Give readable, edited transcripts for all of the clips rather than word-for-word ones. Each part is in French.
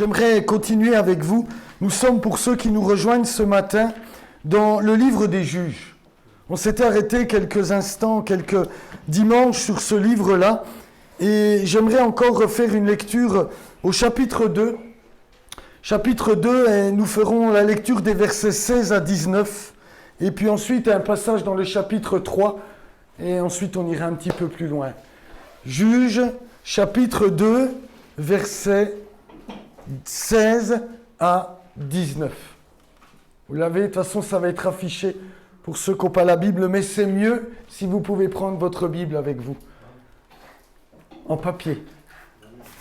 J'aimerais continuer avec vous. Nous sommes, pour ceux qui nous rejoignent ce matin, dans le livre des Juges. On s'était arrêté quelques instants, quelques dimanches sur ce livre-là, et j'aimerais encore refaire une lecture au chapitre 2. Chapitre 2, et nous ferons la lecture des versets 16 à 19, et puis ensuite un passage dans le chapitre 3, et ensuite on ira un petit peu plus loin. Juges, chapitre 2, versets 16 à 19. Vous l'avez, de toute façon ça va être affiché pour ceux qui n'ont pas la Bible, mais c'est mieux si vous pouvez prendre votre Bible avec vous. En papier.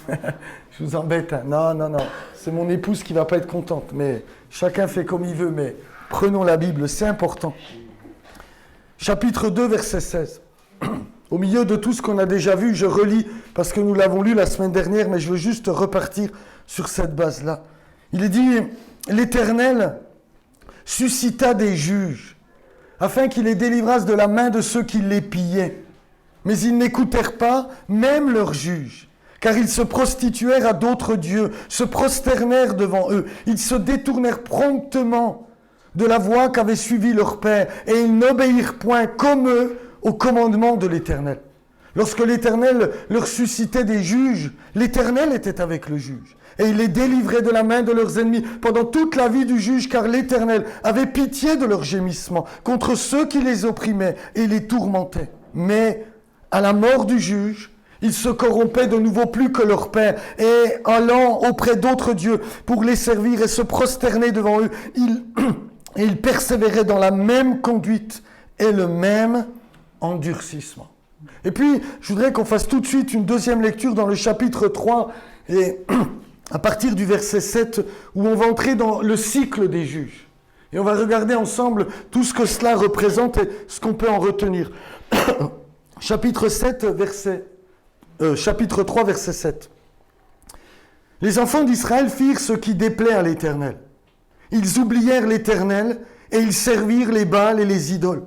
Je vous embête, hein. Non. C'est mon épouse qui ne va pas être contente, mais chacun fait comme il veut, mais prenons la Bible, c'est important. Chapitre 2, verset 16. Au milieu de tout ce qu'on a déjà vu, je relis, parce que nous l'avons lu la semaine dernière, mais je veux juste repartir sur cette base-là. Il est dit, l'Éternel suscita des juges, afin qu'ils les délivrassent de la main de ceux qui les pillaient. Mais ils n'écoutèrent pas, même leurs juges, car ils se prostituèrent à d'autres dieux, se prosternèrent devant eux. Ils se détournèrent promptement de la voie qu'avait suivie leur père, et ils n'obéirent point comme eux au commandement de l'Éternel. Lorsque l'Éternel leur suscitait des juges, l'Éternel était avec le juge, et il les délivrait de la main de leurs ennemis pendant toute la vie du juge, car l'Éternel avait pitié de leurs gémissements contre ceux qui les opprimaient et les tourmentaient. Mais à la mort du juge, ils se corrompaient de nouveau plus que leur père, et allant auprès d'autres dieux pour les servir et se prosterner devant eux, ils persévéraient dans la même conduite et le même endurcissement. Et puis, je voudrais qu'on fasse tout de suite une deuxième lecture dans le chapitre 3, et à partir du verset 7, où on va entrer dans le cycle des juges. Et on va regarder ensemble tout ce que cela représente et ce qu'on peut en retenir. Chapitre 3, verset 7. Les enfants d'Israël firent ce qui déplaît à l'Éternel. Ils oublièrent l'Éternel et ils servirent les Baals et les idoles.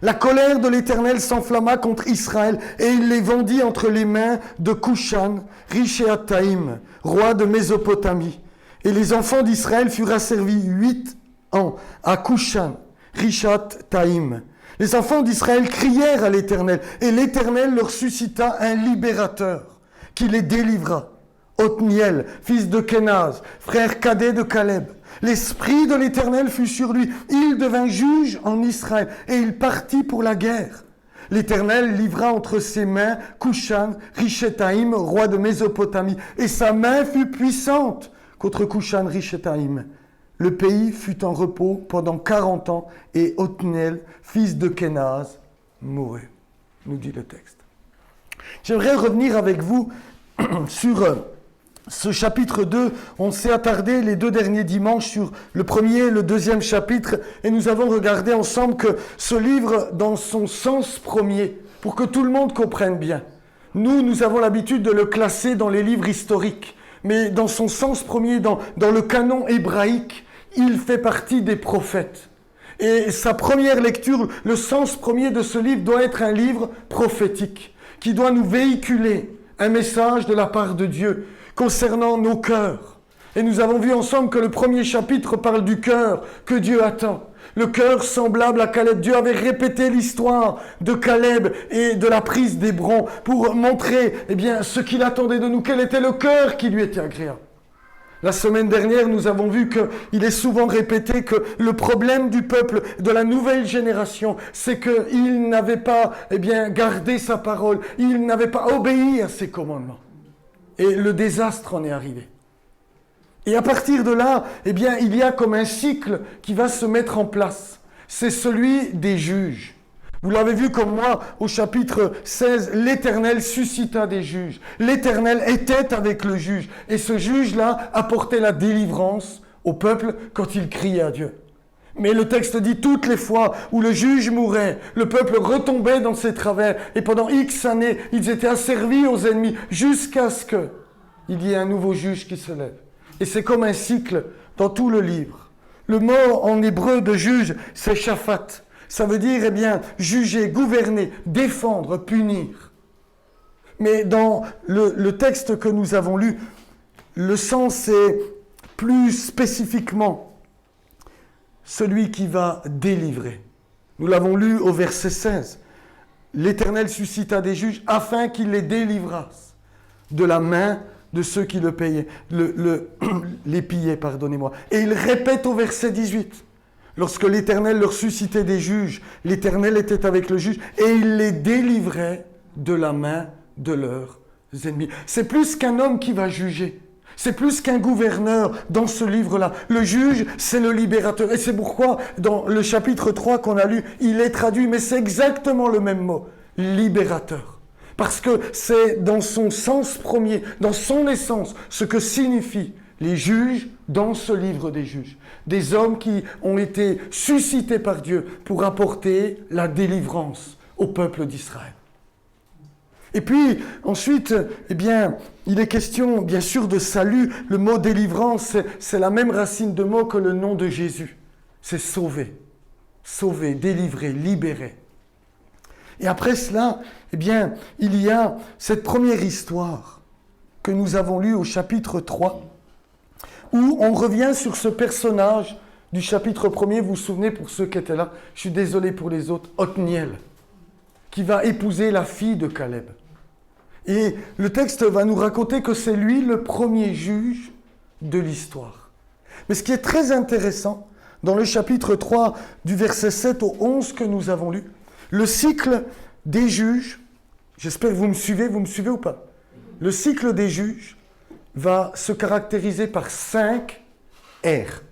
La colère de l'Éternel s'enflamma contre Israël et il les vendit entre les mains de Cushan, Rishéataïm, roi de Mésopotamie. Et les enfants d'Israël furent asservis 8 ans à Cushan, Rishéataïm. Les enfants d'Israël crièrent à l'Éternel et l'Éternel leur suscita un libérateur qui les délivra. Othniel, fils de Kenaz, frère cadet de Caleb. L'esprit de l'Éternel fut sur lui. Il devint juge en Israël et il partit pour la guerre. L'Éternel livra entre ses mains Cushan, Rishétaïm, roi de Mésopotamie, et sa main fut puissante contre Cushan, Rishétaïm. Le pays fut en repos pendant 40 ans et Othniel, fils de Kenaz, mourut, nous dit le texte. J'aimerais revenir avec vous sur ce chapitre 2. On s'est attardé les 2 derniers dimanches sur le premier et le deuxième chapitre et nous avons regardé ensemble que ce livre, dans son sens premier, pour que tout le monde comprenne bien, nous avons l'habitude de le classer dans les livres historiques, mais dans son sens premier, dans le canon hébraïque, il fait partie des prophètes. Et sa première lecture, le sens premier de ce livre doit être un livre prophétique, qui doit nous véhiculer un message de la part de Dieu concernant nos cœurs. Et nous avons vu ensemble que le premier chapitre parle du cœur que Dieu attend. Le cœur semblable à Caleb. Dieu avait répété l'histoire de Caleb et de la prise d'Hébron pour montrer ce qu'il attendait de nous, quel était le cœur qui lui était agréable. La semaine dernière, nous avons vu qu'il est souvent répété que le problème du peuple de la nouvelle génération, c'est qu'il n'avait pas gardé sa parole, il n'avait pas obéi à ses commandements. Et le désastre en est arrivé. Et à partir de là, il y a comme un cycle qui va se mettre en place. C'est celui des juges. Vous l'avez vu comme moi au chapitre 16, l'Éternel suscita des juges. L'Éternel était avec le juge. Et ce juge-là apportait la délivrance au peuple quand il criait à Dieu. Mais le texte dit toutes les fois où le juge mourait, le peuple retombait dans ses travers. Et pendant X années, ils étaient asservis aux ennemis jusqu'à ce qu'il y ait un nouveau juge qui se lève. Et c'est comme un cycle dans tout le livre. Le mot en hébreu de juge, c'est shaphat. Ça veut dire, juger, gouverner, défendre, punir. Mais dans le texte que nous avons lu, le sens c'est plus spécifiquement celui qui va délivrer. Nous l'avons lu au verset 16. L'Éternel suscita des juges afin qu'ils les délivrassent de la main de ceux qui les pillaient, pardonnez-moi. Et il répète au verset 18. Lorsque l'Éternel leur suscitait des juges, l'Éternel était avec le juge et il les délivrait de la main de leurs ennemis. C'est plus qu'un homme qui va juger. C'est plus qu'un gouverneur dans ce livre-là. Le juge, c'est le libérateur. Et c'est pourquoi, dans le chapitre 3 qu'on a lu, il est traduit, mais c'est exactement le même mot, libérateur. Parce que c'est dans son sens premier, dans son essence, ce que signifient les juges dans ce livre des juges. Des hommes qui ont été suscités par Dieu pour apporter la délivrance au peuple d'Israël. Et puis, ensuite, il est question, bien sûr, de salut. Le mot délivrance, c'est la même racine de mot que le nom de Jésus. C'est sauver. Sauver, délivrer, libérer. Et après cela, il y a cette première histoire que nous avons lue au chapitre 3, où on revient sur ce personnage du chapitre 1er. Vous vous souvenez, pour ceux qui étaient là, je suis désolé pour les autres, Othniel, qui va épouser la fille de Caleb. Et le texte va nous raconter que c'est lui le premier juge de l'histoire. Mais ce qui est très intéressant, dans le chapitre 3, du verset 7 au 11 que nous avons lu, le cycle des juges, j'espère que vous me suivez ou pas? Le cycle des juges va se caractériser par 5 ères.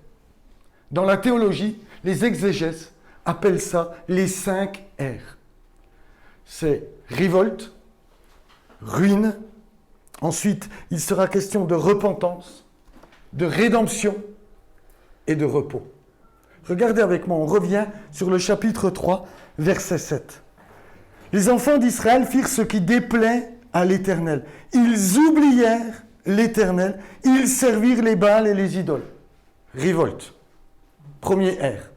Dans la théologie, les exégèses appellent ça les 5 ères. C'est révolte, ruine, ensuite il sera question de repentance, de rédemption et de repos. Regardez avec moi, on revient sur le chapitre 3, verset 7. Les enfants d'Israël firent ce qui déplaît à l'Éternel. Ils oublièrent l'Éternel, ils servirent les Baals et les idoles. Révolte, premier ère.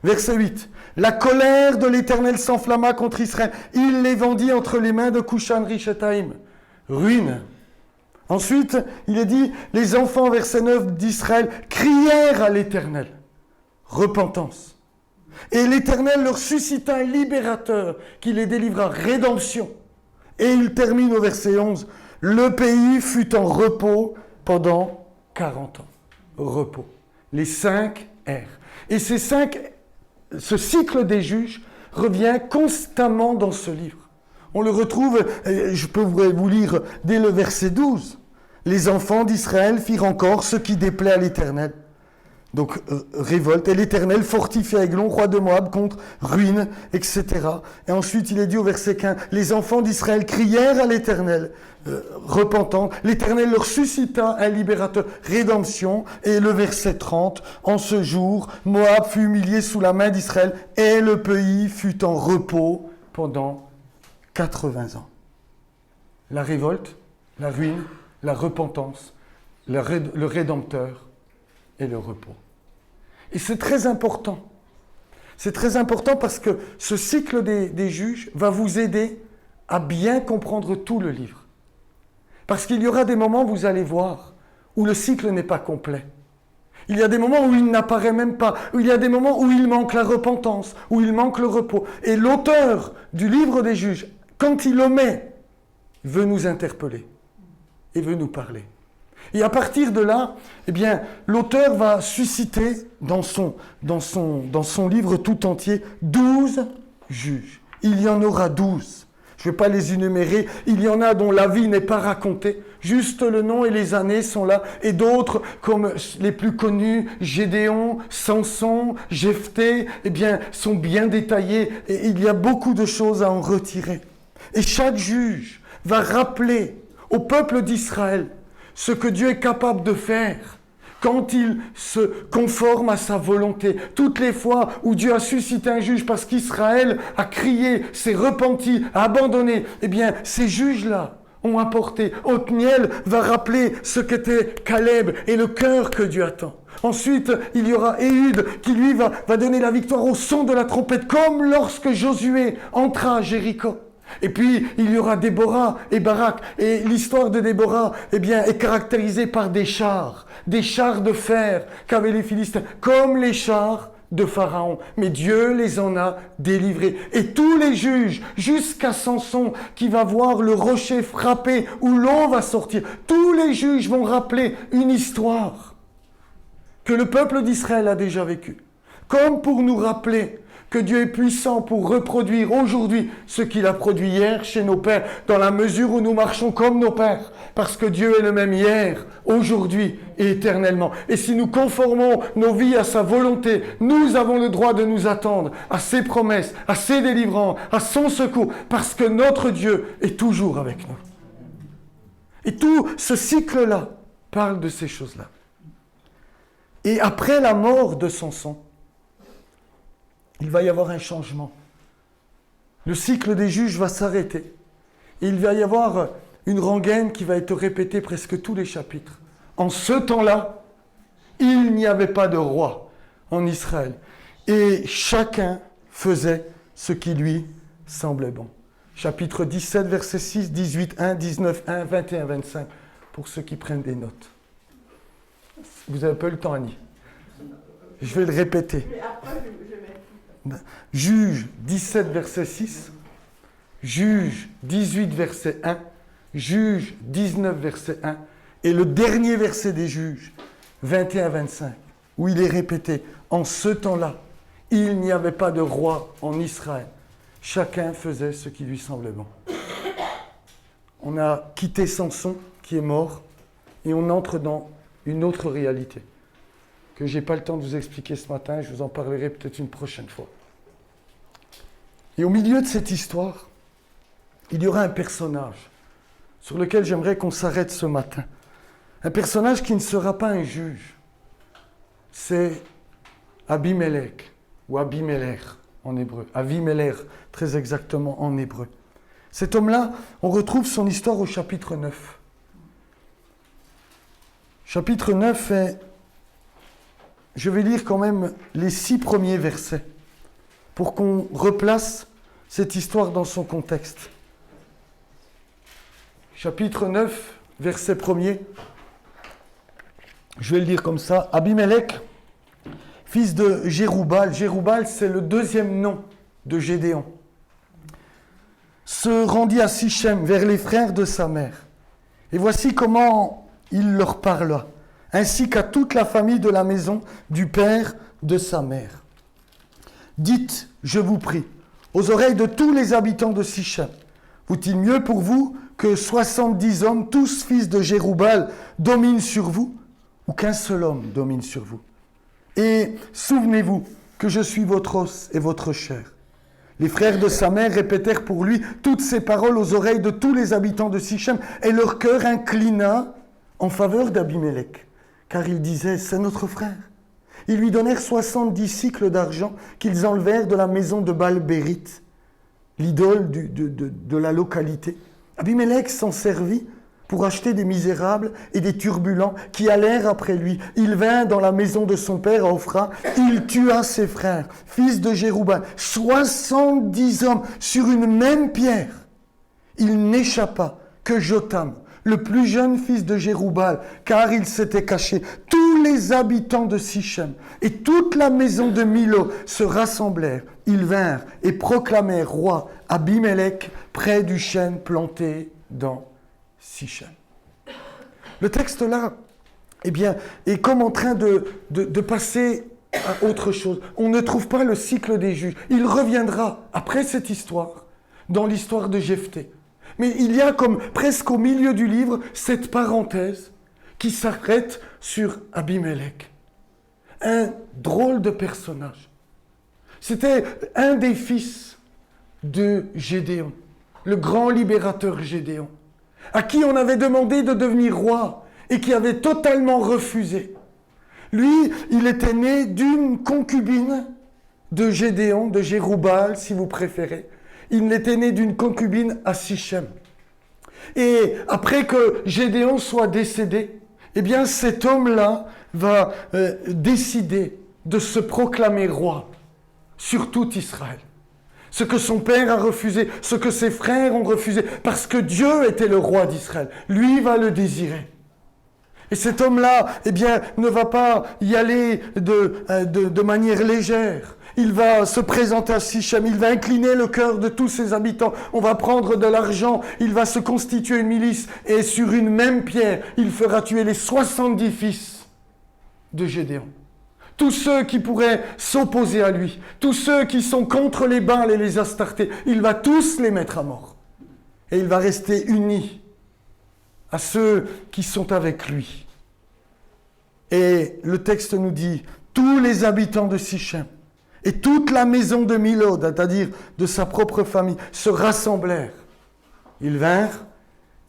Verset 8. La colère de l'Éternel s'enflamma contre Israël. Il les vendit entre les mains de Cushan-Rishathaïm. Ruine. Ensuite, il est dit, les enfants, verset 9 d'Israël, crièrent à l'Éternel. Repentance. Et l'Éternel leur suscita un libérateur qui les délivra. Rédemption. Et il termine au verset 11. Le pays fut en repos pendant 40 ans. Repos. Les 5 ères. Et ce cycle des juges revient constamment dans ce livre. On le retrouve, je peux vous lire dès le verset 12. Les enfants d'Israël firent encore ce qui déplaît à l'Éternel. Donc, révolte. Et l'Éternel fortifia Aiglon, roi de Moab, contre ruine, etc. Et ensuite, il est dit au verset 15, les enfants d'Israël crièrent à l'Éternel, repentant. L'Éternel leur suscita un libérateur, rédemption. Et le verset 30, en ce jour, Moab fut humilié sous la main d'Israël et le pays fut en repos pendant 80 ans. La révolte, la ruine, la repentance, le Rédempteur et le repos. Et c'est très important. C'est très important parce que ce cycle des juges va vous aider à bien comprendre tout le livre. Parce qu'il y aura des moments, vous allez voir, où le cycle n'est pas complet. Il y a des moments où il n'apparaît même pas, où il y a des moments où il manque la repentance, où il manque le repos. Et l'auteur du livre des juges, quand il omet, veut nous interpeller et veut nous parler. Et à partir de là, l'auteur va susciter dans son livre tout entier 12 juges. Il y en aura 12. Je ne vais pas les énumérer. Il y en a dont la vie n'est pas racontée. Juste le nom et les années sont là. Et d'autres, comme les plus connus, Gédéon, Samson, Jephthé, sont bien détaillés. Et il y a beaucoup de choses à en retirer. Et chaque juge va rappeler au peuple d'Israël ce que Dieu est capable de faire quand il se conforme à sa volonté. Toutes les fois où Dieu a suscité un juge parce qu'Israël a crié, s'est repenti, a abandonné, ces juges-là ont apporté. Othniel va rappeler ce qu'était Caleb et le cœur que Dieu attend. Ensuite, il y aura Éhud qui lui va donner la victoire au son de la trompette, comme lorsque Josué entra à Jéricho. Et puis, il y aura Déborah et Barak. Et l'histoire de Déborah, est caractérisée par des chars de fer qu'avaient les Philistins, comme les chars de Pharaon. Mais Dieu les en a délivrés. Et tous les juges, jusqu'à Samson, qui va voir le rocher frapper, où l'eau va sortir, tous les juges vont rappeler une histoire que le peuple d'Israël a déjà vécue. Comme pour nous rappeler que Dieu est puissant pour reproduire aujourd'hui ce qu'il a produit hier chez nos pères, dans la mesure où nous marchons comme nos pères, parce que Dieu est le même hier, aujourd'hui et éternellement. Et si nous conformons nos vies à sa volonté, nous avons le droit de nous attendre à ses promesses, à ses délivrances, à son secours, parce que notre Dieu est toujours avec nous. Et tout ce cycle-là parle de ces choses-là. Et après la mort de Samson, il va y avoir un changement. Le cycle des juges va s'arrêter. Il va y avoir une rengaine qui va être répétée presque tous les chapitres. En ce temps-là, il n'y avait pas de roi en Israël. Et chacun faisait ce qui lui semblait bon. Chapitre 17, verset 6, 18, 1, 19, 1, 21, 25, pour ceux qui prennent des notes. Vous avez pas eu le temps, Annie. Je vais le répéter. Juge 17, verset 6, Juge 18, verset 1, Juge 19, verset 1, et le dernier verset des Juges, 21-25, où il est répété, en ce temps-là, il n'y avait pas de roi en Israël. Chacun faisait ce qui lui semblait bon. On a quitté Samson, qui est mort, et on entre dans une autre réalité, que je n'ai pas le temps de vous expliquer ce matin, je vous en parlerai peut-être une prochaine fois. Et au milieu de cette histoire, il y aura un personnage sur lequel j'aimerais qu'on s'arrête ce matin. Un personnage qui ne sera pas un juge. C'est Abimelech, ou Abimelech en hébreu. Avimelech, très exactement en hébreu. Cet homme-là, on retrouve son histoire au chapitre 9. Chapitre 9 est... Je vais lire quand même les 6 premiers versets pour qu'on replace cette histoire dans son contexte. Chapitre 9, verset 1er. Je vais le lire comme ça. Abimelech, fils de Jéroubal. Jéroubal, c'est le deuxième nom de Gédéon. Se rendit à Sichem, vers les frères de sa mère. Et voici comment il leur parla, ainsi qu'à toute la famille de la maison du père de sa mère. Dites, je vous prie, aux oreilles de tous les habitants de Sichem, vaut-il mieux pour vous que 70 hommes, tous fils de Jéroubal, dominent sur vous, ou qu'un seul homme domine sur vous? Et souvenez-vous que je suis votre os et votre chair. Les frères de sa mère répétèrent pour lui toutes ces paroles aux oreilles de tous les habitants de Sichem, et leur cœur inclina en faveur d'Abimelech, car ils disaient, c'est notre frère. Ils lui donnèrent 70 cycles d'argent qu'ils enlevèrent de la maison de Baal-Bérith, l'idole de la localité. Abimelech s'en servit pour acheter des misérables et des turbulents qui allèrent après lui. Il vint dans la maison de son père à Ophra, il tua ses frères, fils de Jéroubal, 70 hommes sur une même pierre. Il n'échappa que Jotam, le plus jeune fils de Jéroubal, car il s'était caché. Tous les habitants de Sichem et toute la maison de Milo se rassemblèrent. Ils vinrent et proclamèrent roi Abimelech près du chêne planté dans Sichem. Le texte là, est comme en train de passer à autre chose. On ne trouve pas le cycle des juges. Il reviendra après cette histoire, dans l'histoire de Jephthé. Mais il y a comme presque au milieu du livre cette parenthèse qui s'arrête sur Abimelech. Un drôle de personnage. C'était un des fils de Gédéon, le grand libérateur Gédéon, à qui on avait demandé de devenir roi et qui avait totalement refusé. Lui, il était né d'une concubine de Gédéon, de Jéroubal si vous préférez. Il était né d'une concubine à Sichem. Et après que Gédéon soit décédé, cet homme-là va décider de se proclamer roi sur tout Israël. ce que son père a refusé, ce que ses frères ont refusé, parce que Dieu était le roi d'Israël. Lui va le désirer. Et cet homme-là, ne va pas y aller de manière légère. Il va se présenter à Sichem, il va incliner le cœur de tous ses habitants. On va prendre de l'argent, il va se constituer une milice. Et sur une même pierre, il fera tuer les 70 fils de Gédéon. Tous ceux qui pourraient s'opposer à lui, tous ceux qui sont contre les Baals et les Astartés, il va tous les mettre à mort. Et il va rester uni à ceux qui sont avec lui. Et le texte nous dit, tous les habitants de Sichem et toute la maison de Milo, c'est-à-dire de sa propre famille, se rassemblèrent. Ils vinrent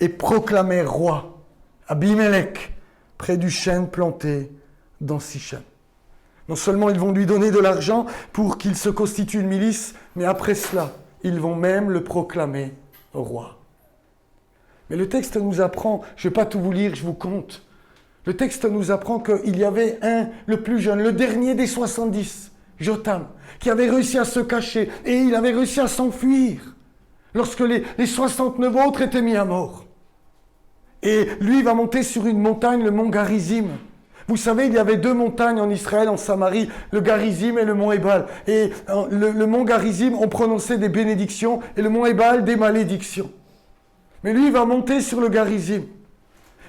et proclamèrent roi Abimélec près du chêne planté dans Sichem. Non seulement ils vont lui donner de l'argent pour qu'il se constitue une milice, mais après cela, ils vont même le proclamer roi. Mais le texte nous apprend, je ne vais pas tout vous lire, je vous compte. Le texte nous apprend qu'il y avait le plus jeune, le dernier des 70, Jotham, qui avait réussi à se cacher et il avait réussi à s'enfuir lorsque les 69 autres étaient mis à mort. Et lui va monter sur une montagne, le mont Garizim. Vous savez, il y avait 2 montagnes en Israël, en Samarie, le Garizim et le mont Ebal. Et le mont Garizim, on prononçait des bénédictions et le mont Ebal, des malédictions. Mais lui, il va monter sur le Garizim.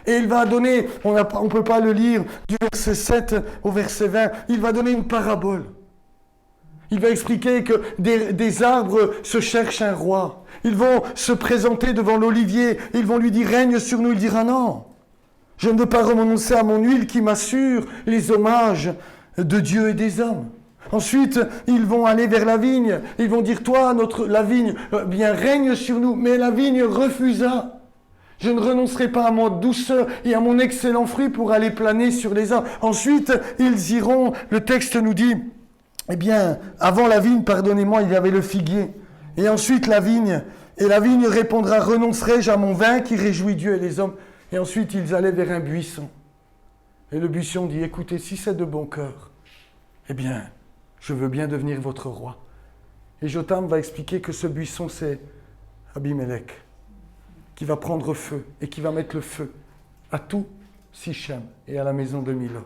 Et il va donner, on ne peut pas le lire, du verset 7 au verset 20, il va donner une parabole. Il va expliquer que des arbres se cherchent un roi. Ils vont se présenter devant l'olivier. Ils vont lui dire, règne sur nous. Il dira, non, je ne veux pas renoncer à mon huile qui m'assure les hommages de Dieu et des hommes. Ensuite, ils vont aller vers la vigne. Ils vont dire, toi, la vigne, bien règne sur nous. Mais la vigne refusa. Je ne renoncerai pas à mon douceur et à mon excellent fruit pour aller planer sur les arbres. Ensuite, ils iront, le texte nous dit, avant la vigne, pardonnez-moi, il y avait le figuier. Et ensuite la vigne. Et la vigne répondra, renoncerai-je à mon vin qui réjouit Dieu et les hommes. Et ensuite, ils allaient vers un buisson. Et le buisson dit, écoutez, si c'est de bon cœur, je veux bien devenir votre roi. Et Jotham va expliquer que ce buisson, c'est Abimélec, qui va prendre feu et qui va mettre le feu à tout Sichem et à la maison de Milo.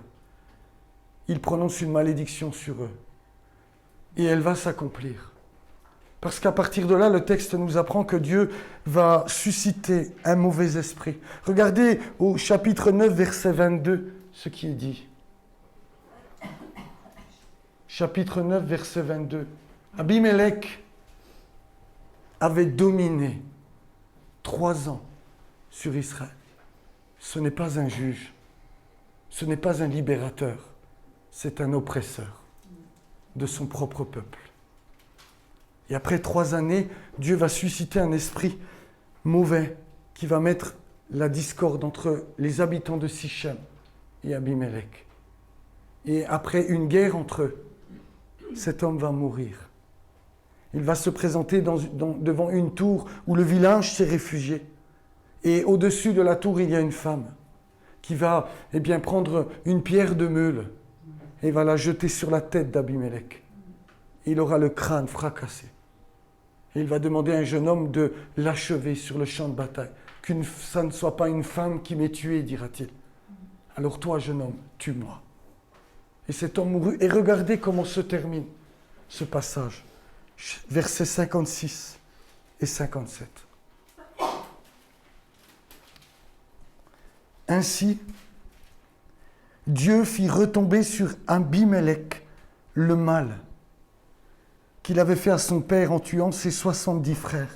Il prononce une malédiction sur eux. Et elle va s'accomplir. Parce qu'à partir de là, le texte nous apprend que Dieu va susciter un mauvais esprit. Regardez au chapitre 9, verset 22, ce qui est dit. Chapitre 9, verset 22. Abimélec avait dominé 3 ans sur Israël. Ce n'est pas un juge, ce n'est pas un libérateur, c'est un oppresseur de son propre peuple. Et après 3 années, Dieu va susciter un esprit mauvais qui va mettre la discorde entre les habitants de Sichem et Abimélec. Et après une guerre entre eux, cet homme va mourir. Il va se présenter devant une tour où le village s'est réfugié. Et au-dessus de la tour, il y a une femme qui va prendre une pierre de meule et va la jeter sur la tête d'Abimélec. Il aura le crâne fracassé. Et il va demander à un jeune homme de l'achever sur le champ de bataille. Que ça ne soit pas une femme qui m'ait tué, dira-t-il. Alors toi, jeune homme, tue-moi. Et cet homme mourut. Et regardez comment se termine ce passage. Versets 56 et 57. Ainsi, Dieu fit retomber sur Abimélec le mal qu'il avait fait à son père en tuant ses 70 frères.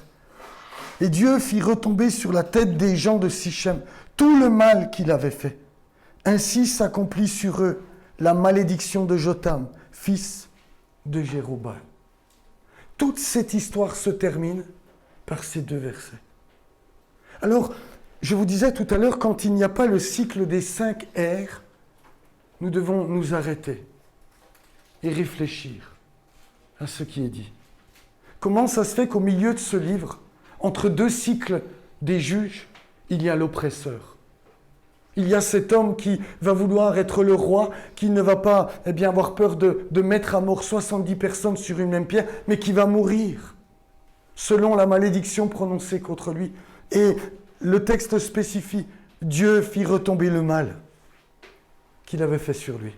Et Dieu fit retomber sur la tête des gens de Sichem tout le mal qu'il avait fait. Ainsi s'accomplit sur eux la malédiction de Jotham, fils de Jéroboam. Toute cette histoire se termine par ces 2 versets. Alors, je vous disais tout à l'heure, quand il n'y a pas le cycle des 5 R, nous devons nous arrêter et réfléchir à ce qui est dit. Comment ça se fait qu'au milieu de ce livre, entre 2 cycles des juges, il y a l'oppresseur? Il y a cet homme qui va vouloir être le roi, qui ne va pas avoir peur de mettre à mort 70 personnes sur une même pierre, mais qui va mourir. selon la malédiction prononcée contre lui. Et le texte spécifie, Dieu fit retomber le mal qu'il avait fait sur lui.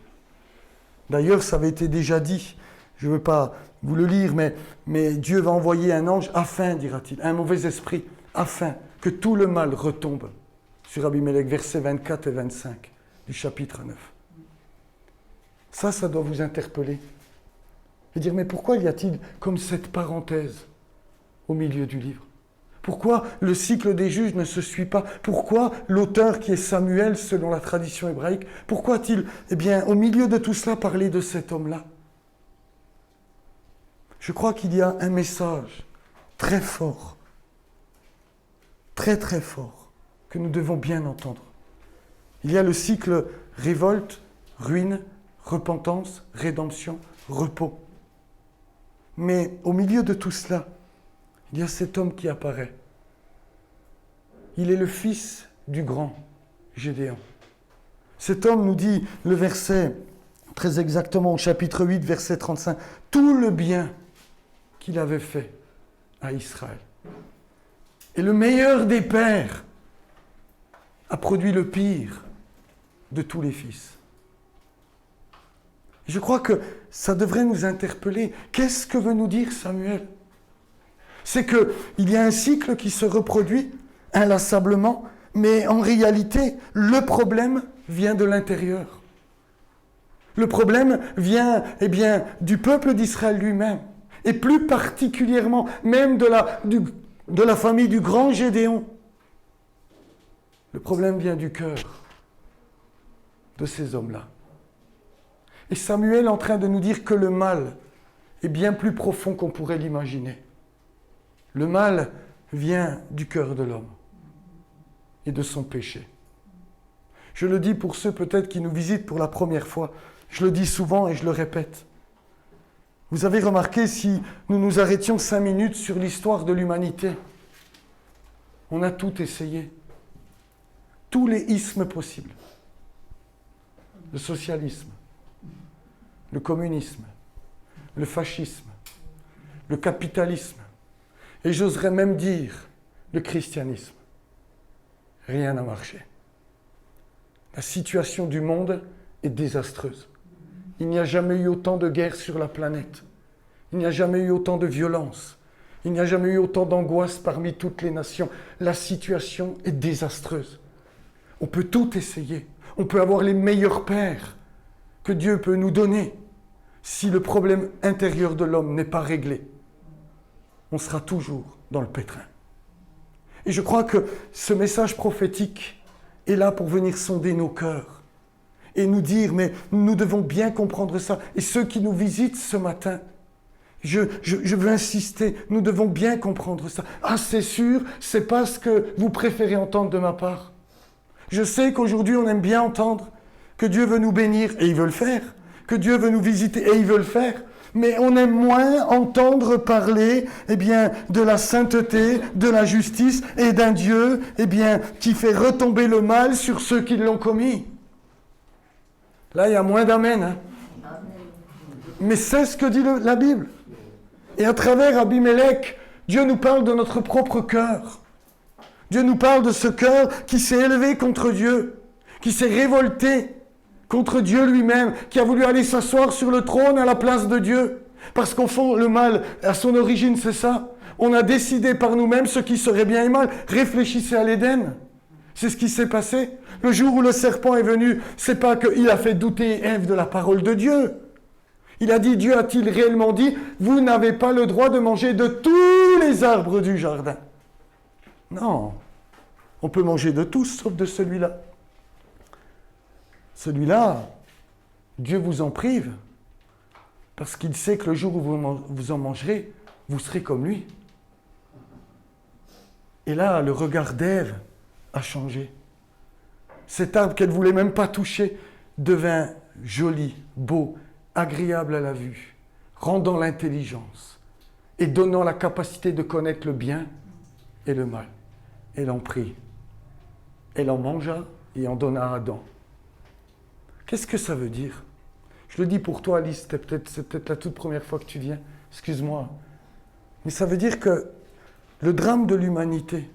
D'ailleurs, ça avait été déjà dit, je ne veux pas vous le lire, mais Dieu va envoyer un ange afin, dira-t-il, un mauvais esprit, afin que tout le mal retombe sur Abimelech, versets 24 et 25 du chapitre 9. Ça doit vous interpeller. Et dire, mais pourquoi y a-t-il comme cette parenthèse au milieu du livre? Pourquoi le cycle des juges ne se suit pas? Pourquoi l'auteur qui est Samuel, selon la tradition hébraïque, pourquoi a-t-il, au milieu de tout cela, parlé de cet homme-là? Je crois qu'il y a un message très fort, très très fort, que nous devons bien entendre. Il y a le cycle révolte, ruine, repentance, rédemption, repos. Mais au milieu de tout cela, il y a cet homme qui apparaît. Il est le fils du grand Gédéon. Cet homme, nous dit le verset, très exactement au chapitre 8, verset 35, tout le bien qu'il avait fait à Israël. Et le meilleur des pères a produit le pire de tous les fils. Je crois que ça devrait nous interpeller. Qu'est-ce que veut nous dire Samuel? C'est qu'il y a un cycle qui se reproduit inlassablement, mais en réalité, le problème vient de l'intérieur. Le problème vient, du peuple d'Israël lui-même, et plus particulièrement même de la famille du grand Gédéon. Le problème vient du cœur de ces hommes-là. Et Samuel est en train de nous dire que le mal est bien plus profond qu'on pourrait l'imaginer. Le mal vient du cœur de l'homme et de son péché. Je le dis pour ceux peut-être qui nous visitent pour la première fois. Je le dis souvent et je le répète. Vous avez remarqué, si nous nous arrêtions 5 minutes sur l'histoire de l'humanité, on a tout essayé. Tous les ismes possibles. Le socialisme, le communisme, le fascisme, le capitalisme, et j'oserais même dire le christianisme. Rien n'a marché. La situation du monde est désastreuse. Il n'y a jamais eu autant de guerres sur la planète. Il n'y a jamais eu autant de violence. Il n'y a jamais eu autant d'angoisse parmi toutes les nations. La situation est désastreuse. On peut tout essayer. On peut avoir les meilleurs pères que Dieu peut nous donner. Si le problème intérieur de l'homme n'est pas réglé, on sera toujours dans le pétrin. Et je crois que ce message prophétique est là pour venir sonder nos cœurs et nous dire, mais nous devons bien comprendre ça. Et ceux qui nous visitent ce matin, je veux insister, nous devons bien comprendre ça. Ah, c'est sûr, c'est pas ce que vous préférez entendre de ma part. Je sais qu'aujourd'hui, on aime bien entendre que Dieu veut nous bénir, et il veut le faire, que Dieu veut nous visiter, et il veut le faire. Mais on aime moins entendre parler, de la sainteté, de la justice, et d'un Dieu, qui fait retomber le mal sur ceux qui l'ont commis. Là, il y a moins d'amen, hein. Mais c'est ce que dit la Bible. Et à travers Abimelech, Dieu nous parle de notre propre cœur. Dieu nous parle de ce cœur qui s'est élevé contre Dieu, qui s'est révolté contre Dieu lui-même, qui a voulu aller s'asseoir sur le trône à la place de Dieu. Parce qu'au fond, le mal, à son origine, c'est ça. On a décidé par nous-mêmes ce qui serait bien et mal. Réfléchissez à l'Éden. C'est ce qui s'est passé. Le jour où le serpent est venu, c'est pas qu'il a fait douter Ève de la parole de Dieu. Il a dit, Dieu a-t-il réellement dit, vous n'avez pas le droit de manger de tous les arbres du jardin. Non, on peut manger de tous, sauf de celui-là. Celui-là, Dieu vous en prive, parce qu'il sait que le jour où vous en mangerez, vous serez comme lui. Et là, le regard d'Ève a changé. Cet arbre qu'elle ne voulait même pas toucher devint joli, beau, agréable à la vue, rendant l'intelligence et donnant la capacité de connaître le bien et le mal. Elle en prit. Elle en mangea et en donna à Adam. Qu'est-ce que ça veut dire? Je le dis pour toi, Alice, c'est peut-être la toute première fois que tu viens. Excuse-moi. Mais ça veut dire que Le drame de l'humanité,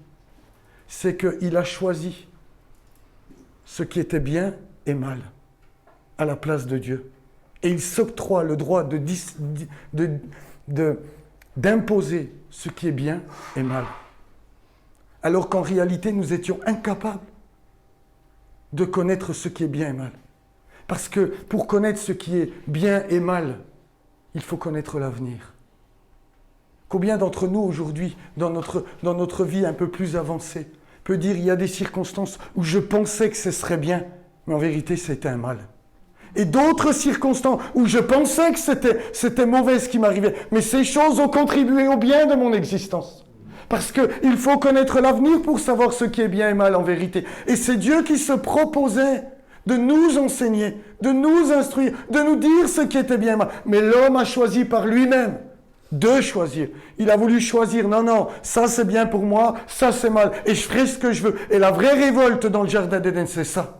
c'est qu'il a choisi ce qui était bien et mal à la place de Dieu. Et il s'octroie le droit d'imposer ce qui est bien et mal. Alors qu'en réalité, nous étions incapables de connaître ce qui est bien et mal. Parce que pour connaître ce qui est bien et mal, il faut connaître l'avenir. Combien d'entre nous aujourd'hui, dans notre vie un peu plus avancée, peut dire il y a des circonstances où je pensais que ce serait bien, mais en vérité c'était un mal. Et d'autres circonstances où je pensais que c'était mauvais ce qui m'arrivait, mais ces choses ont contribué au bien de mon existence. Parce qu'il faut connaître l'avenir pour savoir ce qui est bien et mal en vérité. Et c'est Dieu qui se proposait de nous enseigner, de nous instruire, de nous dire ce qui était bien et mal. Mais l'homme a choisi par lui-même de choisir. Il a voulu choisir, non, ça c'est bien pour moi, ça c'est mal, et je ferai ce que je veux. Et la vraie révolte dans le jardin d'Éden, c'est ça.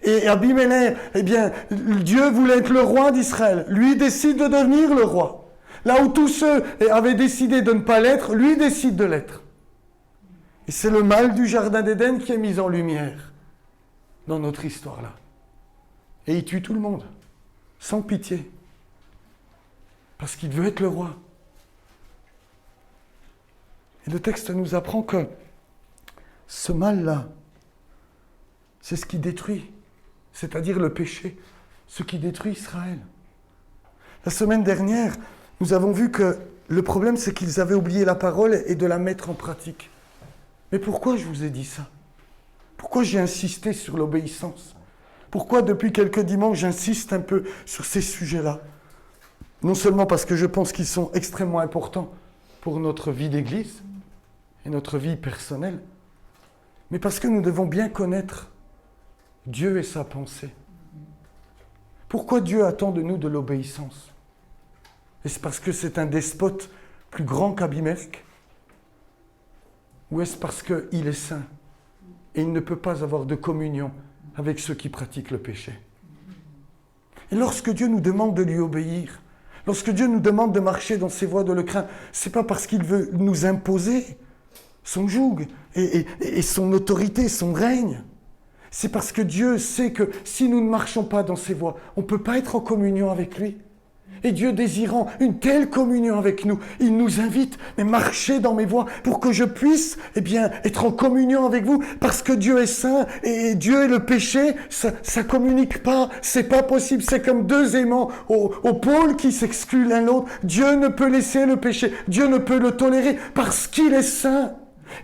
Et Abimelech, eh bien, Dieu voulait être le roi d'Israël. Lui décide de devenir le roi. Là où tous ceux avaient décidé de ne pas l'être, lui décide de l'être. Et c'est le mal du jardin d'Éden qui est mis en lumière dans notre histoire là. Et il tue tout le monde, sans pitié. Parce qu'il veut être le roi. Et le texte nous apprend que ce mal-là, c'est ce qui détruit, c'est-à-dire le péché, ce qui détruit Israël. La semaine dernière, nous avons vu que le problème, c'est qu'ils avaient oublié la parole et de la mettre en pratique. Mais pourquoi je vous ai dit ça? Pourquoi j'ai insisté sur l'obéissance? Pourquoi depuis quelques dimanches, j'insiste un peu sur ces sujets-là? Non seulement parce que je pense qu'ils sont extrêmement importants pour notre vie d'église et notre vie personnelle, mais parce que nous devons bien connaître Dieu et sa pensée. Pourquoi Dieu attend de nous de l'obéissance? Est-ce parce que c'est un despote plus grand qu'Abimelech? Ou est-ce parce qu'il est saint et il ne peut pas avoir de communion avec ceux qui pratiquent le péché? Et lorsque Dieu nous demande de lui obéir, lorsque Dieu nous demande de marcher dans ses voies, de le craindre, ce n'est pas parce qu'il veut nous imposer son joug et son autorité, son règne. C'est parce que Dieu sait que si nous ne marchons pas dans ses voies, on ne peut pas être en communion avec lui. Et Dieu désirant une telle communion avec nous, il nous invite, mais marchez dans mes voies pour que je puisse, être en communion avec vous, parce que Dieu est saint et Dieu et le péché, ça communique pas, c'est pas possible, c'est comme deux aimants au pôle qui s'excluent l'un l'autre. Dieu ne peut laisser le péché, Dieu ne peut le tolérer parce qu'il est saint.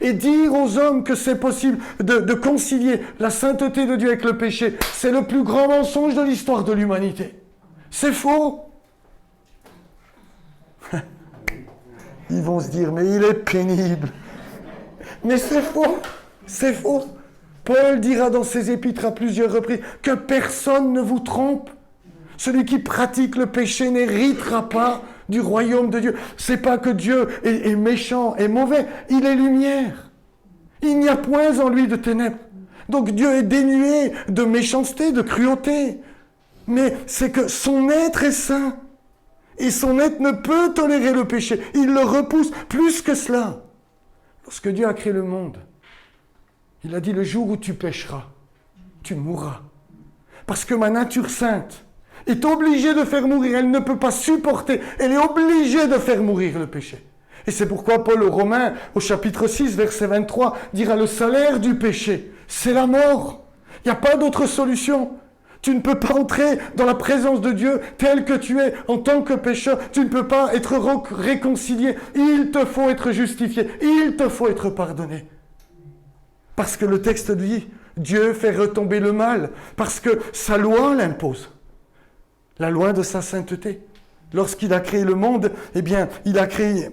Et dire aux hommes que c'est possible de concilier la sainteté de Dieu avec le péché, c'est le plus grand mensonge de l'histoire de l'humanité. C'est faux. Ils vont se dire, mais il est pénible. Mais c'est faux, c'est faux. Paul dira dans ses épîtres à plusieurs reprises que personne ne vous trompe. Celui qui pratique le péché n'héritera pas du royaume de Dieu. C'est pas que Dieu est méchant et mauvais, il est lumière. Il n'y a point en lui de ténèbres. Donc Dieu est dénué de méchanceté, de cruauté. Mais c'est que son être est saint. Et son être ne peut tolérer le péché. Il le repousse plus que cela. Lorsque Dieu a créé le monde, il a dit le jour où tu pécheras, tu mourras. Parce que ma nature sainte est obligée de faire mourir. Elle ne peut pas supporter. Elle est obligée de faire mourir le péché. Et c'est pourquoi Paul aux Romains, au chapitre 6, verset 23, dira le salaire du péché, c'est la mort. Il n'y a pas d'autre solution. Tu ne peux pas entrer dans la présence de Dieu tel que tu es en tant que pécheur. Tu ne peux pas être réconcilié. Il te faut être justifié. Il te faut être pardonné. Parce que le texte dit, Dieu fait retomber le mal. Parce que sa loi l'impose. La loi de sa sainteté. Lorsqu'il a créé le monde, il a créé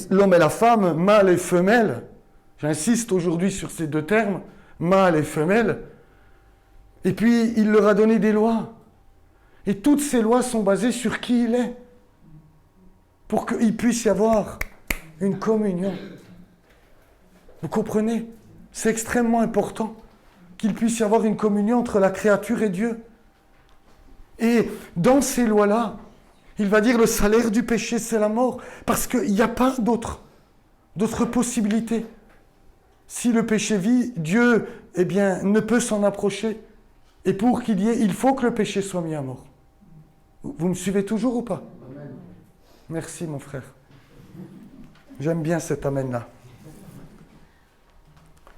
l'homme et la femme, mâle et femelle. J'insiste aujourd'hui sur ces deux termes, mâle et femelle. Et puis, il leur a donné des lois. Et toutes ces lois sont basées sur qui il est. Pour qu'il puisse y avoir une communion. Vous comprenez? C'est extrêmement important qu'il puisse y avoir une communion entre la créature et Dieu. Et dans ces lois-là, il va dire le salaire du péché, c'est la mort. Parce qu'il n'y a pas d'autre d'autres possibilités. Si le péché vit, Dieu, ne peut s'en approcher. Et pour qu'il y ait, il faut que le péché soit mis à mort. Vous me suivez toujours ou pas? Amen. Merci mon frère. J'aime bien cet amen-là.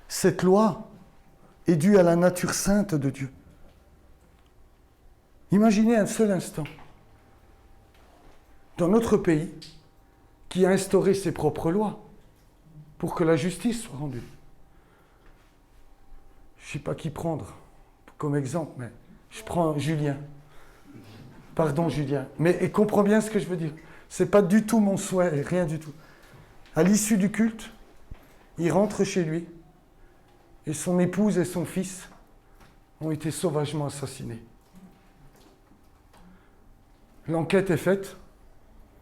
Cette loi est due à la nature sainte de Dieu. Imaginez un seul instant, dans notre pays, qui a instauré ses propres lois pour que la justice soit rendue. Je ne sais pas qui prendre comme exemple, mais je prends Julien. Pardon Julien, mais comprends bien ce que je veux dire. Ce n'est pas du tout mon souhait, rien du tout. À l'issue du culte, il rentre chez lui et son épouse et son fils ont été sauvagement assassinés. L'enquête est faite.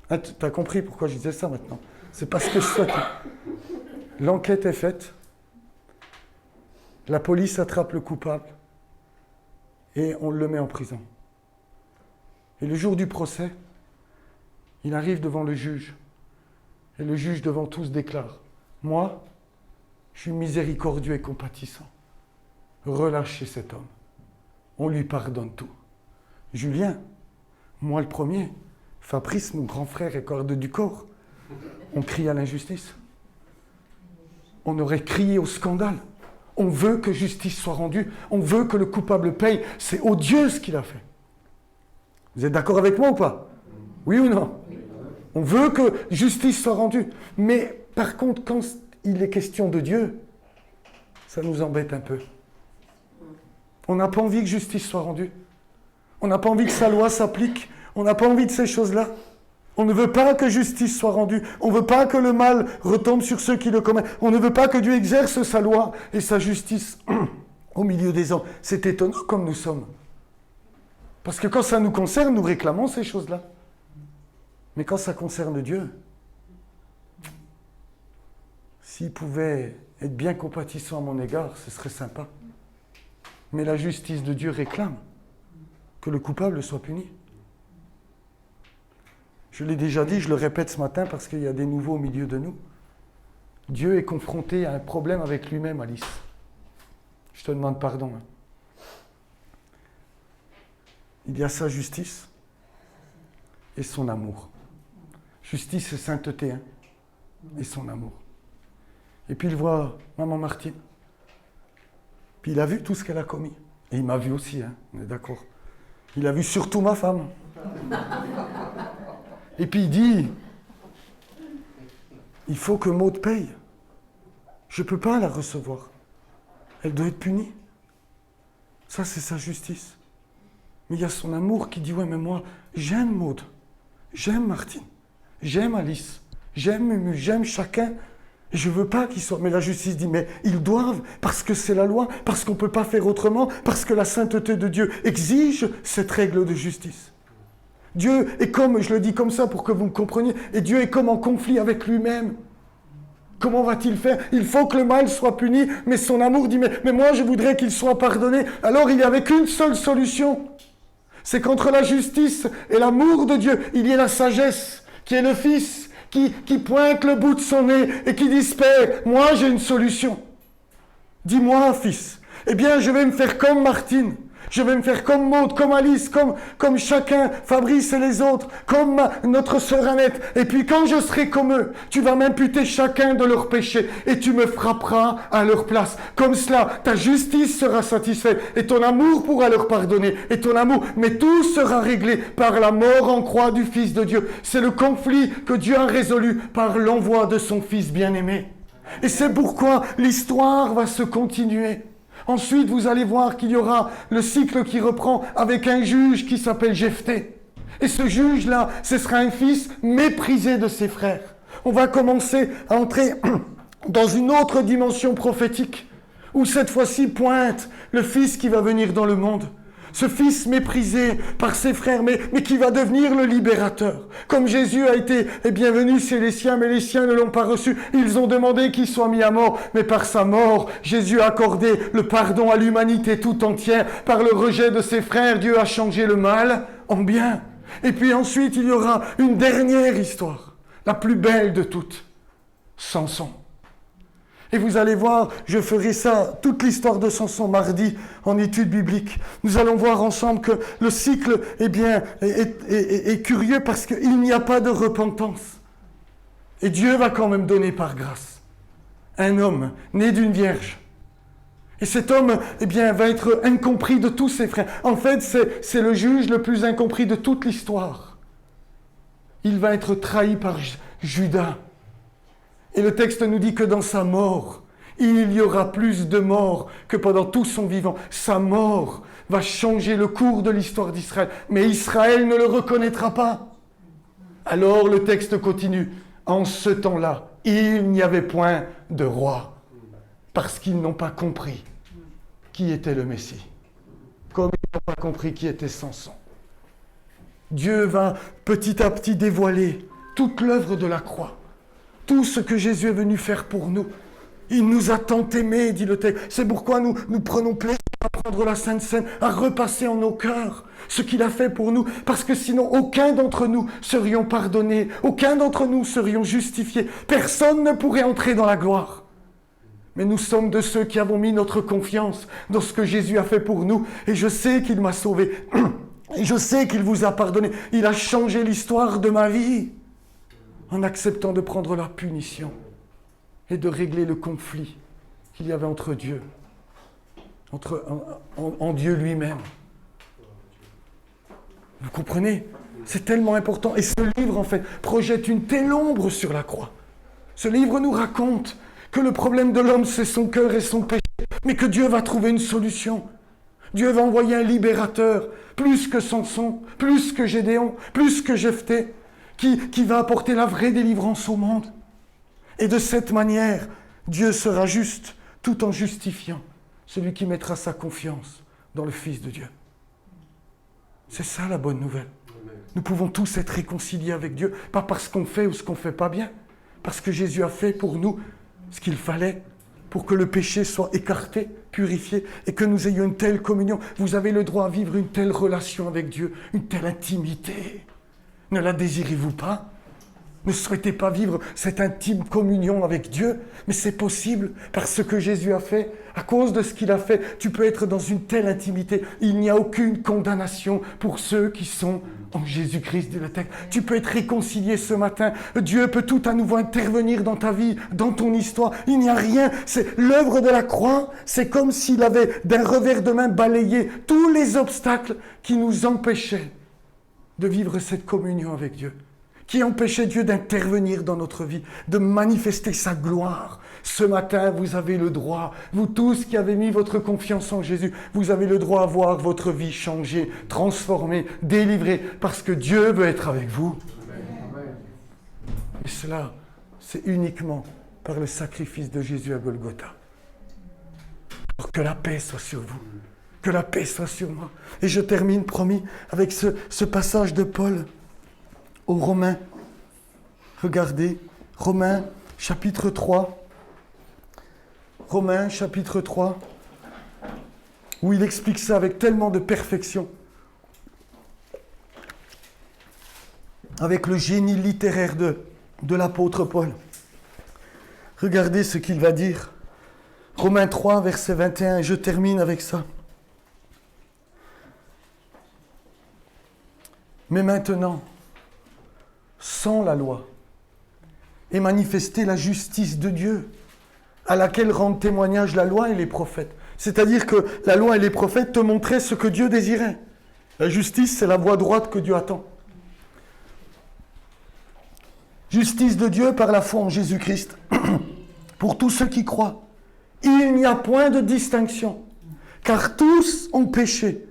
Ah, tu as compris pourquoi je disais ça maintenant. C'est parce que je souhaite. L'enquête est faite. La police attrape le coupable et on le met en prison. Et le jour du procès, il arrive devant le juge. Et le juge devant tous déclare, « Moi, je suis miséricordieux et compatissant. Relâchez cet homme. On lui pardonne tout. » Julien, moi le premier, Fabrice, mon grand frère et garde du corps, on crie à l'injustice. On aurait crié au scandale. On veut que justice soit rendue. On veut que le coupable paye. C'est odieux ce qu'il a fait. Vous êtes d'accord avec moi ou pas? Oui ou non? On veut que justice soit rendue. Mais par contre, quand il est question de Dieu, ça nous embête un peu. On n'a pas envie que justice soit rendue. On n'a pas envie que sa loi s'applique. On n'a pas envie de ces choses-là. On ne veut pas que justice soit rendue. On ne veut pas que le mal retombe sur ceux qui le commettent. On ne veut pas que Dieu exerce sa loi et sa justice au milieu des hommes. C'est étonnant comme nous sommes. Parce que quand ça nous concerne, nous réclamons ces choses-là. Mais quand ça concerne Dieu, s'il pouvait être bien compatissant à mon égard, ce serait sympa. Mais la justice de Dieu réclame que le coupable soit puni. Je l'ai déjà dit, je le répète ce matin parce qu'il y a des nouveaux au milieu de nous. Dieu est confronté à un problème avec lui-même, Alice. Je te demande pardon. Il y a sa justice et son amour. Justice et sainteté, et son amour. Et puis il voit maman Martine. Puis il a vu tout ce qu'elle a commis. Et il m'a vu aussi, on est d'accord. Il a vu surtout ma femme. Et puis il dit, il faut que Maud paye. Je ne peux pas la recevoir. Elle doit être punie. Ça, c'est sa justice. Mais il y a son amour qui dit, ouais, mais moi, j'aime Maud. J'aime Martine. J'aime Alice. J'aime Mumu. J'aime chacun. Et je ne veux pas qu'ils soient... Mais la justice dit, mais ils doivent, parce que c'est la loi, parce qu'on ne peut pas faire autrement, parce que la sainteté de Dieu exige cette règle de justice. Dieu est comme, je le dis comme ça pour que vous me compreniez, et Dieu est comme en conflit avec lui-même. Comment va-t-il faire? Il faut que le mal soit puni, mais son amour dit, mais moi je voudrais qu'il soit pardonné. Alors il n'y avait qu'une seule solution. C'est qu'entre la justice et l'amour de Dieu, il y ait la sagesse, qui est le Fils, qui pointe le bout de son nez et qui dit, Père, moi j'ai une solution. Dis-moi, Fils, eh bien je vais me faire comme Martine. Je vais me faire comme Maud, comme Alice, comme chacun, Fabrice et les autres, comme notre sœur Annette. Et puis quand je serai comme eux, tu vas m'imputer chacun de leurs péchés et tu me frapperas à leur place. Comme cela, ta justice sera satisfaite et ton amour pourra leur pardonner. Et ton amour, mais tout sera réglé par la mort en croix du Fils de Dieu. C'est le conflit que Dieu a résolu par l'envoi de son Fils bien-aimé. Et c'est pourquoi l'histoire va se continuer. Ensuite, vous allez voir qu'il y aura le cycle qui reprend avec un juge qui s'appelle Jephthé. Et ce juge-là, ce sera un fils méprisé de ses frères. On va commencer à entrer dans une autre dimension prophétique, où cette fois-ci pointe le fils qui va venir dans le monde. Ce fils méprisé par ses frères, mais qui va devenir le libérateur. Comme Jésus a été bienvenu chez les siens, mais les siens ne l'ont pas reçu. Ils ont demandé qu'il soit mis à mort. Mais par sa mort, Jésus a accordé le pardon à l'humanité tout entière. Par le rejet de ses frères, Dieu a changé le mal en bien. Et puis ensuite, il y aura une dernière histoire, la plus belle de toutes. Samson. Et vous allez voir, je ferai ça, toute l'histoire de Samson mardi en études bibliques. Nous allons voir ensemble que le cycle est curieux parce qu'il n'y a pas de repentance. Et Dieu va quand même donner par grâce un homme né d'une vierge. Et cet homme, va être incompris de tous ses frères. En fait, c'est le juge le plus incompris de toute l'histoire. Il va être trahi par Judas. Et le texte nous dit que dans sa mort, il y aura plus de morts que pendant tout son vivant. Sa mort va changer le cours de l'histoire d'Israël. Mais Israël ne le reconnaîtra pas. Alors le texte continue. En ce temps-là, il n'y avait point de roi, parce qu'ils n'ont pas compris qui était le Messie, comme ils n'ont pas compris qui était Samson. Dieu va petit à petit dévoiler toute l'œuvre de la croix, tout ce que Jésus est venu faire pour nous. Il nous a tant aimés, dit le texte. C'est pourquoi nous prenons plaisir à prendre la Sainte Seine, à repasser en nos cœurs ce qu'il a fait pour nous, parce que sinon aucun d'entre nous serions pardonnés, aucun d'entre nous serions justifiés. Personne ne pourrait entrer dans la gloire. Mais nous sommes de ceux qui avons mis notre confiance dans ce que Jésus a fait pour nous. Et je sais qu'il m'a sauvé. Et je sais qu'il vous a pardonné. Il a changé l'histoire de ma vie en acceptant de prendre la punition et de régler le conflit qu'il y avait entre Dieu, en Dieu lui-même. Vous comprenez? C'est tellement important. Et ce livre, en fait, projette une telle ombre sur la croix. Ce livre nous raconte que le problème de l'homme, c'est son cœur et son péché, mais que Dieu va trouver une solution. Dieu va envoyer un libérateur, plus que Samson, plus que Gédéon, plus que Jephthé, qui va apporter la vraie délivrance au monde. Et de cette manière, Dieu sera juste, tout en justifiant celui qui mettra sa confiance dans le Fils de Dieu. C'est ça la bonne nouvelle. Nous pouvons tous être réconciliés avec Dieu, pas parce qu'on fait ou ce qu'on ne fait pas bien, parce que Jésus a fait pour nous ce qu'il fallait pour que le péché soit écarté, purifié, et que nous ayons une telle communion. Vous avez le droit à vivre une telle relation avec Dieu, une telle intimité. Ne la désirez-vous pas? Ne souhaitez pas vivre cette intime communion avec Dieu? Mais c'est possible par ce que Jésus a fait. À cause de ce qu'il a fait, tu peux être dans une telle intimité. Il n'y a aucune condamnation pour ceux qui sont en Jésus-Christ, dit le texte. Tu peux être réconcilié ce matin. Dieu peut tout à nouveau intervenir dans ta vie, dans ton histoire. Il n'y a rien. C'est l'œuvre de la croix. C'est comme s'il avait d'un revers de main balayé tous les obstacles qui nous empêchaient de vivre cette communion avec Dieu, qui empêchait Dieu d'intervenir dans notre vie, de manifester sa gloire. Ce matin, vous avez le droit, vous tous qui avez mis votre confiance en Jésus, vous avez le droit à voir votre vie changer, transformée, délivrée, parce que Dieu veut être avec vous. Amen. Et cela, c'est uniquement par le sacrifice de Jésus à Golgotha. Pour que la paix soit sur vous, que la paix soit sur moi. Et je termine, promis, avec ce passage de Paul aux Romains. Regardez, Romains chapitre 3. Romains chapitre 3, où il explique ça avec tellement de perfection, avec le génie littéraire de l'apôtre Paul. Regardez ce qu'il va dire. Romains 3, verset 21, et je termine avec ça. Mais maintenant, sans la loi, est manifestée la justice de Dieu, à laquelle rendent témoignage la loi et les prophètes. C'est-à-dire que la loi et les prophètes te montraient ce que Dieu désirait. La justice, c'est la voie droite que Dieu attend. Justice de Dieu par la foi en Jésus-Christ, pour tous ceux qui croient. Il n'y a point de distinction, car tous ont péché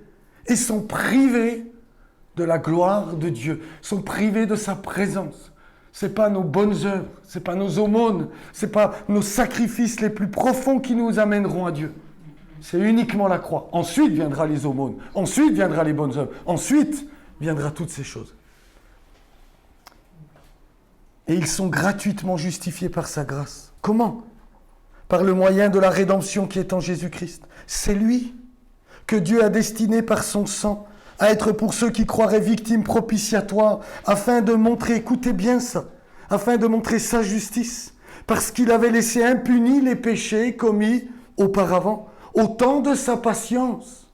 et sont privés de la gloire de Dieu, sont privés de sa présence. Ce n'est pas nos bonnes œuvres, ce n'est pas nos aumônes, ce n'est pas nos sacrifices les plus profonds qui nous amèneront à Dieu. C'est uniquement la croix. Ensuite viendra les aumônes, ensuite viendra les bonnes œuvres, ensuite viendra toutes ces choses. Et ils sont gratuitement justifiés par sa grâce. Comment? Par le moyen de la rédemption qui est en Jésus-Christ. C'est lui que Dieu a destiné par son sang à être pour ceux qui croiraient victimes propitiatoires, afin de montrer, écoutez bien ça, afin de montrer sa justice, parce qu'il avait laissé impunis les péchés commis auparavant, au temps de sa patience.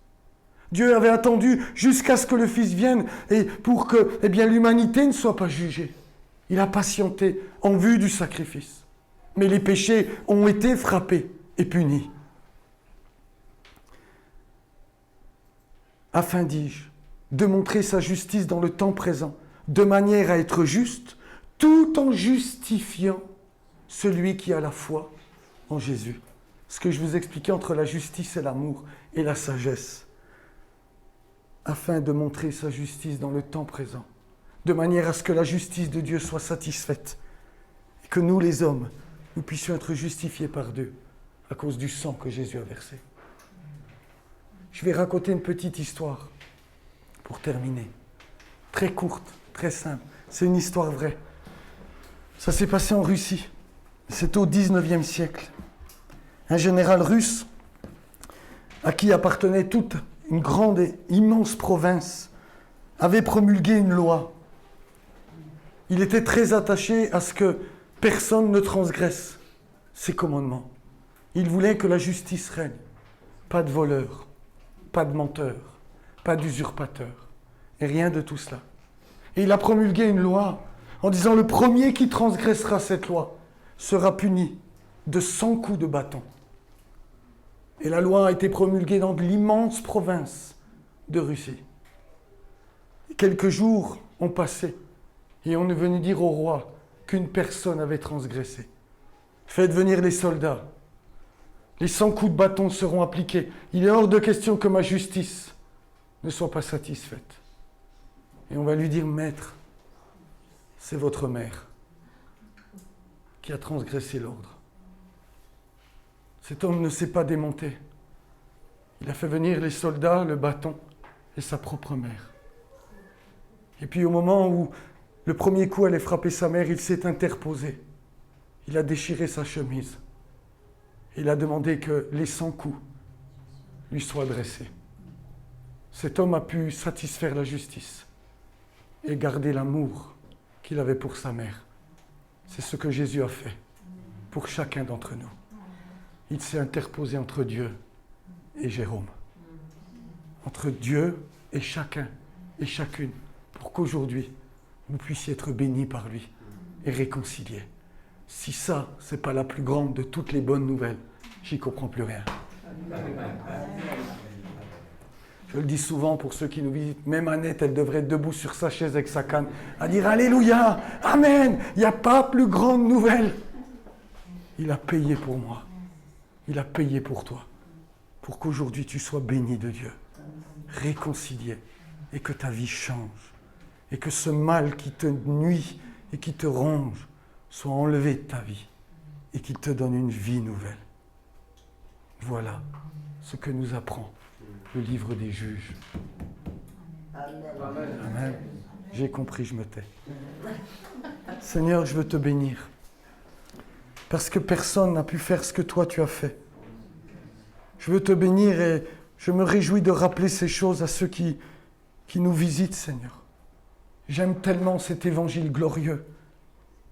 Dieu avait attendu jusqu'à ce que le Fils vienne et pour que l'humanité ne soit pas jugée. Il a patienté en vue du sacrifice. Mais les péchés ont été frappés et punis. Afin, dis-je, de montrer sa justice dans le temps présent, de manière à être juste, tout en justifiant celui qui a la foi en Jésus. Ce que je vous expliquais entre la justice et l'amour et la sagesse. Afin de montrer sa justice dans le temps présent, de manière à ce que la justice de Dieu soit satisfaite et que nous, les hommes, nous puissions être justifiés par Dieu à cause du sang que Jésus a versé. Je vais raconter une petite histoire pour terminer. Très courte, très simple. C'est une histoire vraie. Ça s'est passé en Russie. C'est au 19e siècle. Un général russe à qui appartenait toute une grande et immense province avait promulgué une loi. Il était très attaché à ce que personne ne transgresse ses commandements. Il voulait que la justice règne. Pas de voleurs, pas de menteurs, pas d'usurpateurs, et rien de tout cela. Et il a promulgué une loi en disant le premier qui transgressera cette loi sera puni de 100 coups de bâton. Et la loi a été promulguée dans l'immense province de Russie. Et quelques jours ont passé et on est venu dire au roi qu'une personne avait transgressé. Faites venir les soldats. Les 100 coups de bâton seront appliqués. Il est hors de question que ma justice ne soit pas satisfaite. Et on va lui dire, maître, c'est votre mère qui a transgressé l'ordre. Cet homme ne s'est pas démonté. Il a fait venir les soldats, le bâton et sa propre mère. Et puis au moment où le premier coup allait frapper sa mère, il s'est interposé. Il a déchiré sa chemise. Il a demandé que les 100 coups lui soient adressés. Cet homme a pu satisfaire la justice et garder l'amour qu'il avait pour sa mère. C'est ce que Jésus a fait pour chacun d'entre nous. Il s'est interposé entre Dieu et Jérôme. Entre Dieu et chacun et chacune, pour qu'aujourd'hui, vous puissiez être bénis par lui et réconciliés. Si ça, ce n'est pas la plus grande de toutes les bonnes nouvelles, j'y comprends plus rien. Je le dis souvent pour ceux qui nous visitent, même Annette, elle devrait être debout sur sa chaise avec sa canne, à dire Alléluia, Amen, il n'y a pas plus grande nouvelle. Il a payé pour moi, il a payé pour toi, pour qu'aujourd'hui tu sois béni de Dieu, réconcilié, et que ta vie change, et que ce mal qui te nuit et qui te ronge soit enlevé de ta vie, et qu'il te donne une vie nouvelle. Voilà ce que nous apprend le livre des Juges. Amen. J'ai compris, je me tais. Seigneur, je veux te bénir. Parce que personne n'a pu faire ce que toi tu as fait. Je veux te bénir et je me réjouis de rappeler ces choses à ceux qui nous visitent, Seigneur. J'aime tellement cet évangile glorieux.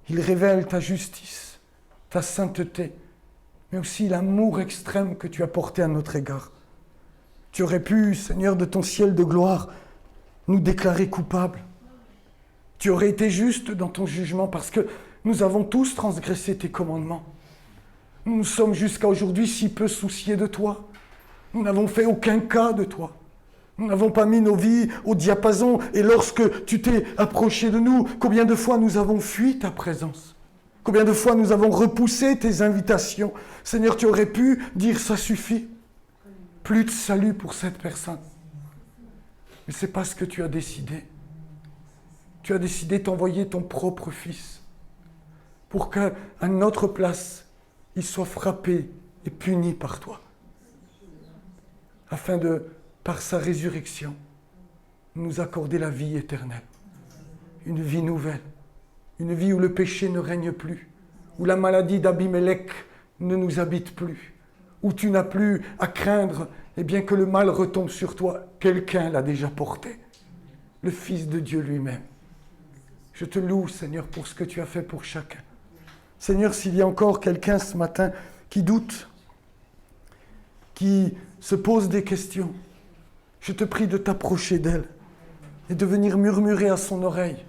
Il révèle ta justice, ta sainteté, mais aussi l'amour extrême que tu as porté à notre égard. Tu aurais pu, Seigneur, de ton ciel de gloire, nous déclarer coupables. Tu aurais été juste dans ton jugement parce que nous avons tous transgressé tes commandements. Nous nous sommes jusqu'à aujourd'hui si peu souciés de toi. Nous n'avons fait aucun cas de toi. Nous n'avons pas mis nos vies au diapason. Et lorsque tu t'es approché de nous, combien de fois nous avons fui ta présence? Combien de fois nous avons repoussé tes invitations? Seigneur, tu aurais pu dire ça suffit. Plus de salut pour cette personne. Mais ce n'est pas ce que tu as décidé. Tu as décidé d'envoyer ton propre Fils pour qu'à notre place, il soit frappé et puni par toi. Afin de, par sa résurrection, nous accorder la vie éternelle. Une vie nouvelle. Une vie où le péché ne règne plus. Où la maladie d'Abimélec ne nous habite plus. Où tu n'as plus à craindre que le mal retombe sur toi. Quelqu'un l'a déjà porté. Le Fils de Dieu lui-même. Je te loue, Seigneur, pour ce que tu as fait pour chacun. Seigneur, s'il y a encore quelqu'un ce matin qui doute, qui se pose des questions, je te prie de t'approcher d'elle et de venir murmurer à son oreille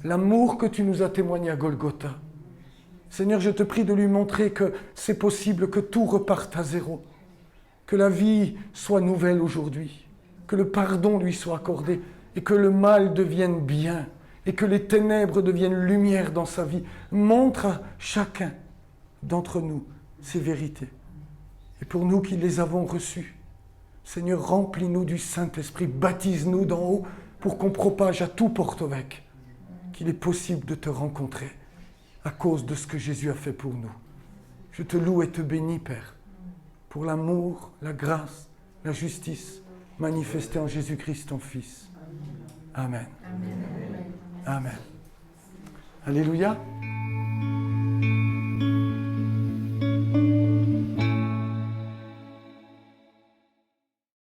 l'amour que tu nous as témoigné à Golgotha. Seigneur, je te prie de lui montrer que c'est possible que tout reparte à zéro, que la vie soit nouvelle aujourd'hui, que le pardon lui soit accordé et que le mal devienne bien et que les ténèbres deviennent lumière dans sa vie. Montre à chacun d'entre nous ces vérités. Et pour nous qui les avons reçues, Seigneur, remplis-nous du Saint-Esprit, baptise-nous d'en haut pour qu'on propage à tout Porto-Vec qu'il est possible de te rencontrer à cause de ce que Jésus a fait pour nous. Je te loue et te bénis, Père, pour l'amour, la grâce, la justice manifestée en Jésus-Christ, ton Fils. Amen. Amen. Alléluia.